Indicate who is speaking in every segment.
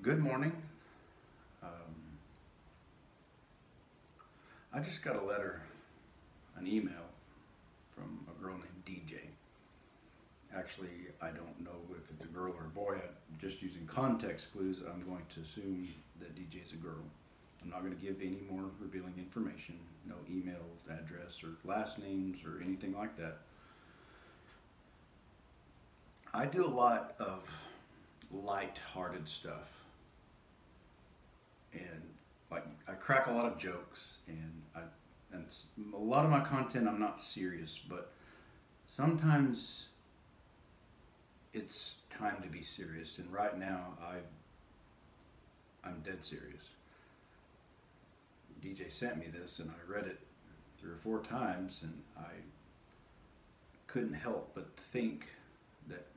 Speaker 1: Good morning. I just got a letter, an email from a girl named DJ. Actually, I don't know if it's a girl or a boy. I'm just using context clues. I'm going to assume that DJ is a girl. I'm not going to give any more revealing information, no email address or last names or anything like that. I do a lot of light-hearted stuff. And like I crack a lot of jokes, and a lot of my content I'm not serious, but sometimes it's time to be serious. And right now I'm dead serious. DJ sent me this, and I read it 3 or 4 times, and I couldn't help but think that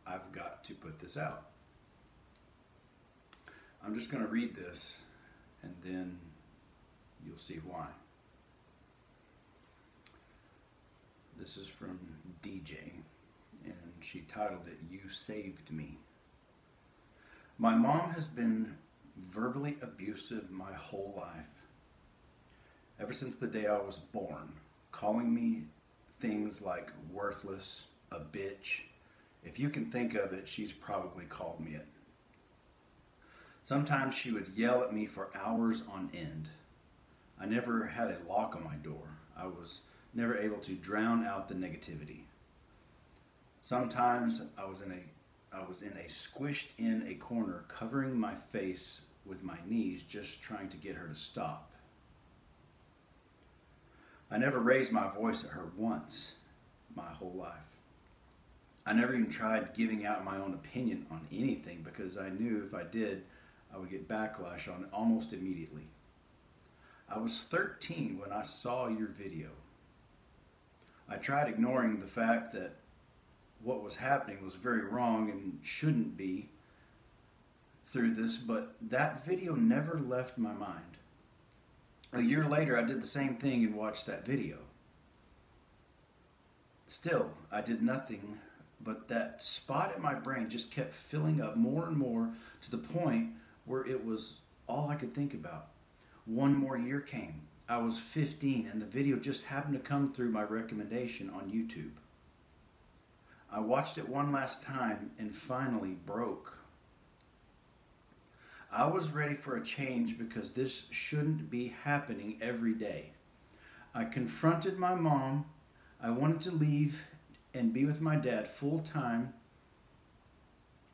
Speaker 1: I've got to put this out. I'm just going to read this, and then you'll see why. This is from DJ, and she titled it, "You Saved Me." My mom has been verbally abusive my whole life. Ever since the day I was born, calling me things like worthless, a bitch. If you can think of it, she's probably called me it. Sometimes she would yell at me for hours on end. I never had a lock on my door. I was never able to drown out the negativity. Sometimes I was in a squished in a corner, covering my face with my knees, just trying to get her to stop. I never raised my voice at her once my whole life. I never even tried giving out my own opinion on anything because I knew if I did, I would get backlash on it almost immediately. I was 13 when I saw your video. I tried ignoring the fact that what was happening was very wrong and shouldn't be through this, but that video never left my mind. A year later, I did the same thing and watched that video. Still, I did nothing, but that spot in my brain just kept filling up more and more to the point where it was all I could think about. One more year came. I was 15 and the video just happened to come through my recommendation on YouTube. I watched it one last time and finally broke. I was ready for a change because this shouldn't be happening every day. I confronted my mom. I wanted to leave and be with my dad full time,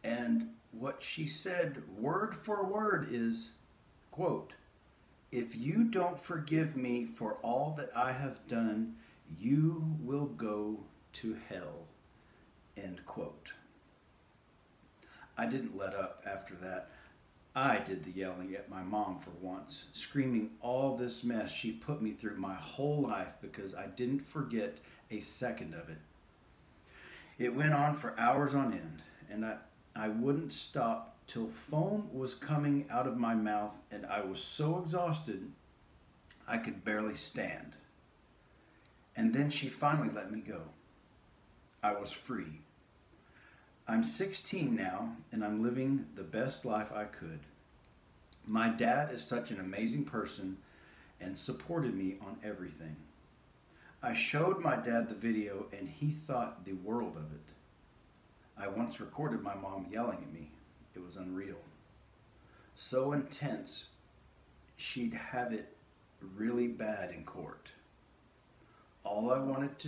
Speaker 1: and what she said word for word is, quote, "If you don't forgive me for all that I have done, you will go to hell," end quote. I didn't let up after that. I did the yelling at my mom for once, screaming all this mess she put me through my whole life because I didn't forget a second of it. It went on for hours on end, and I wouldn't stop till foam was coming out of my mouth, and I was so exhausted I could barely stand. And then she finally let me go. I was free. I'm 16 now, and I'm living the best life I could. My dad is such an amazing person and supported me on everything. I showed my dad the video, and he thought the world of it. I once recorded my mom yelling at me. It was unreal. So intense, she'd have it really bad in court. All I wanted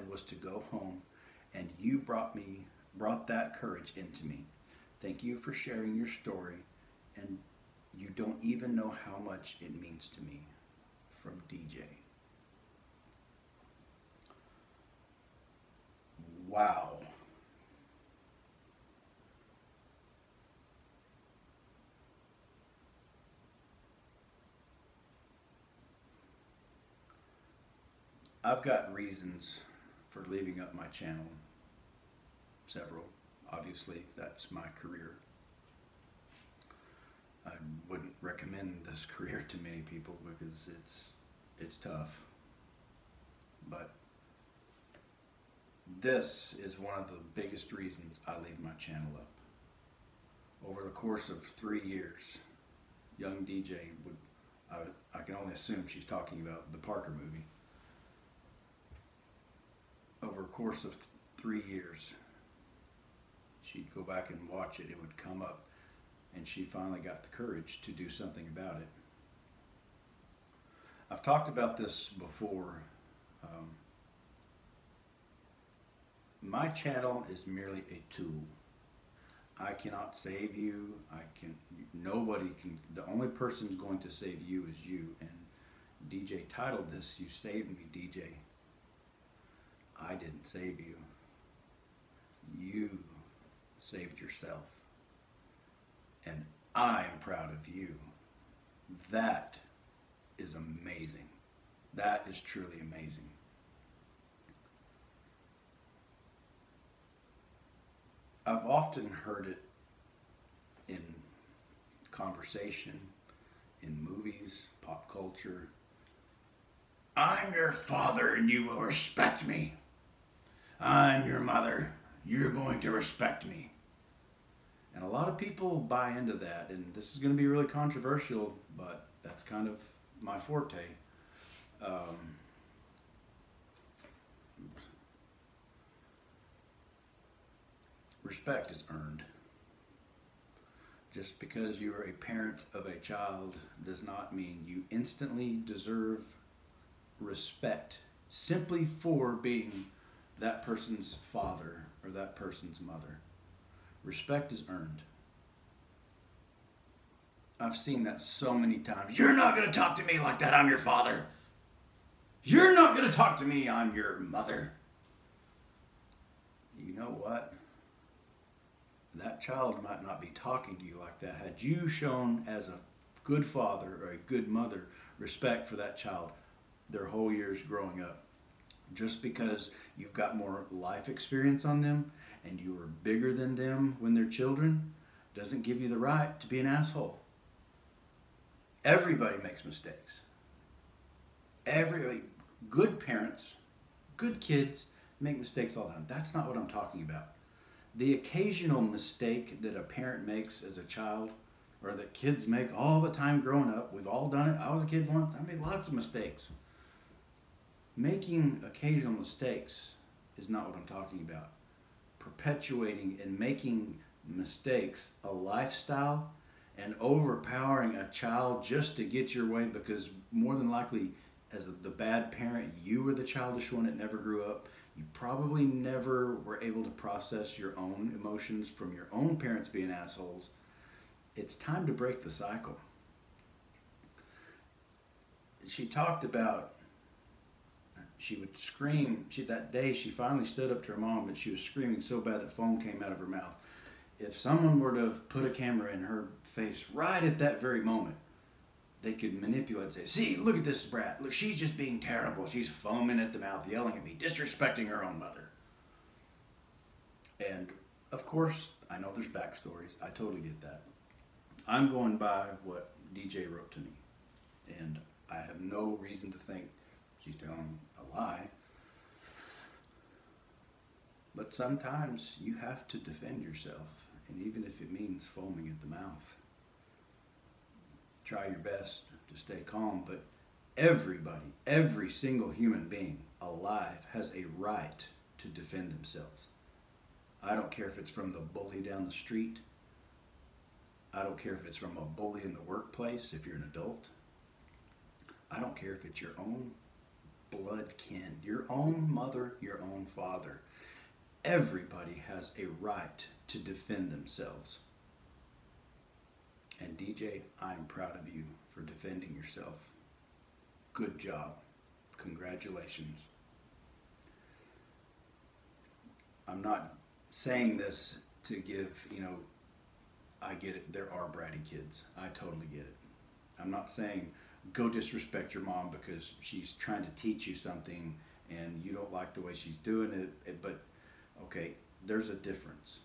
Speaker 1: was to go home, and you brought that courage into me. Thank you for sharing your story, and you don't even know how much it means to me. From DJ. Wow. I've got reasons for leaving up my channel. Several. Obviously, that's my career. I wouldn't recommend this career to many people because it's tough. But this is one of the biggest reasons I leave my channel up. over the course of 3 years, young DJ would, I can only assume she's talking about the Parker movie. Over a course of 3 years, she'd go back and watch it. It would come up, and she finally got the courage to do something about it. I've talked about this before. My channel is merely a tool. I cannot save you. Nobody can. The only person who's going to save you is you. And DJ titled this, "You Saved Me, DJ." I didn't save you. You saved yourself. And I am proud of you. That is amazing. That is truly amazing. I've often heard it in conversation, in movies, pop culture. I'm your father and you will respect me. I'm your mother. You're going to respect me. And a lot of people buy into that, and this is going to be really controversial, but that's kind of my forte. Respect is earned. Just because you are a parent of a child does not mean you instantly deserve respect simply for being that person's father or that person's mother. Respect is earned. I've seen that so many times. You're not going to talk to me like that. I'm your father. You're not going to talk to me. I'm your mother. You know what? That child might not be talking to you like that. Had you shown as a good father or a good mother respect for that child their whole years growing up, just because you've got more life experience on them and you were bigger than them when they're children, doesn't give you the right to be an asshole. Everybody makes mistakes. Good parents, good kids make mistakes all the time. That's not what I'm talking about. The occasional mistake that a parent makes as a child, or that kids make all the time growing up, we've all done it. I was a kid once. I made lots of mistakes. Making occasional mistakes is not what I'm talking about. Perpetuating and making mistakes a lifestyle and overpowering a child just to get your way, because more than likely, as the bad parent, you were the childish one that never grew up. You probably never were able to process your own emotions from your own parents being assholes. It's time to break the cycle. She talked about, she would scream. That day she finally stood up to her mom, but she was screaming so bad that foam came out of her mouth. If someone were to put a camera in her face right at that very moment, they could manipulate and say, see, look at this brat. Look, she's just being terrible. She's foaming at the mouth, yelling at me, disrespecting her own mother. And, of course, I know there's backstories. I totally get that. I'm going by what DJ wrote to me. And I have no reason to think she's telling a lie. But sometimes you have to defend yourself. And even if it means foaming at the mouth, try your best to stay calm, but everybody, every single human being alive has a right to defend themselves. I don't care if it's from the bully down the street. I don't care if it's from a bully in the workplace, if you're an adult. I don't care if it's your own blood kin, your own mother, your own father. Everybody has a right to defend themselves. And DJ, I'm proud of you for defending yourself. Good job. Congratulations. I'm not saying this to give, I get it. There are bratty kids. I totally get it. I'm not saying go disrespect your mom because she's trying to teach you something and you don't like the way she's doing it. But, okay, there's a difference.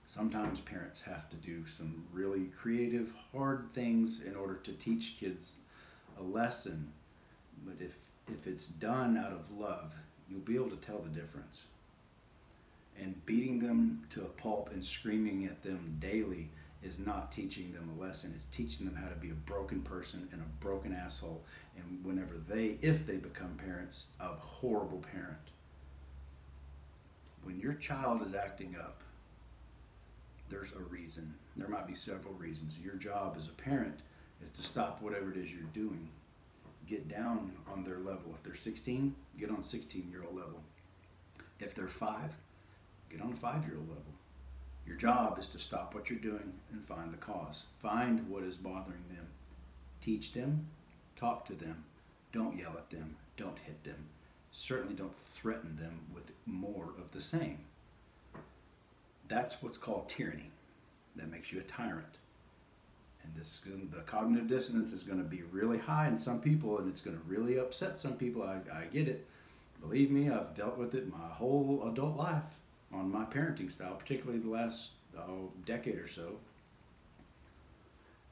Speaker 1: Sometimes parents have to do some really creative, hard things in order to teach kids a lesson. But if it's done out of love, you'll be able to tell the difference. And beating them to a pulp and screaming at them daily is not teaching them a lesson. It's teaching them how to be a broken person and a broken asshole. And whenever if they become parents, a horrible parent. When your child is acting up, there's a reason. There might be several reasons. Your job as a parent is to stop whatever it is you're doing. Get down on their level. If they're 16, get on 16-year-old level. If they're 5, get on a 5-year-old level. Your job is to stop what you're doing and find the cause. Find what is bothering them. Teach them. Talk to them. Don't yell at them. Don't hit them. Certainly don't threaten them with more of the same. That's what's called tyranny. That makes you a tyrant. And the cognitive dissonance is going to be really high in some people, and it's going to really upset some people. I get it. Believe me, I've dealt with it my whole adult life on my parenting style, particularly the last decade or so.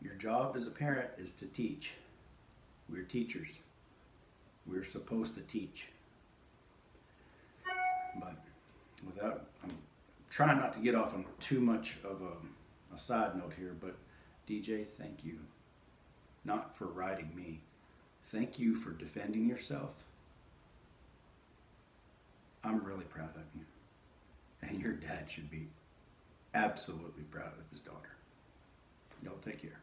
Speaker 1: Your job as a parent is to teach. We're teachers. We're supposed to teach. But I'm trying not to get off on too much of a side note here, but DJ, thank you. Not for writing me. Thank you for defending yourself. I'm really proud of you. And your dad should be absolutely proud of his daughter. Y'all take care.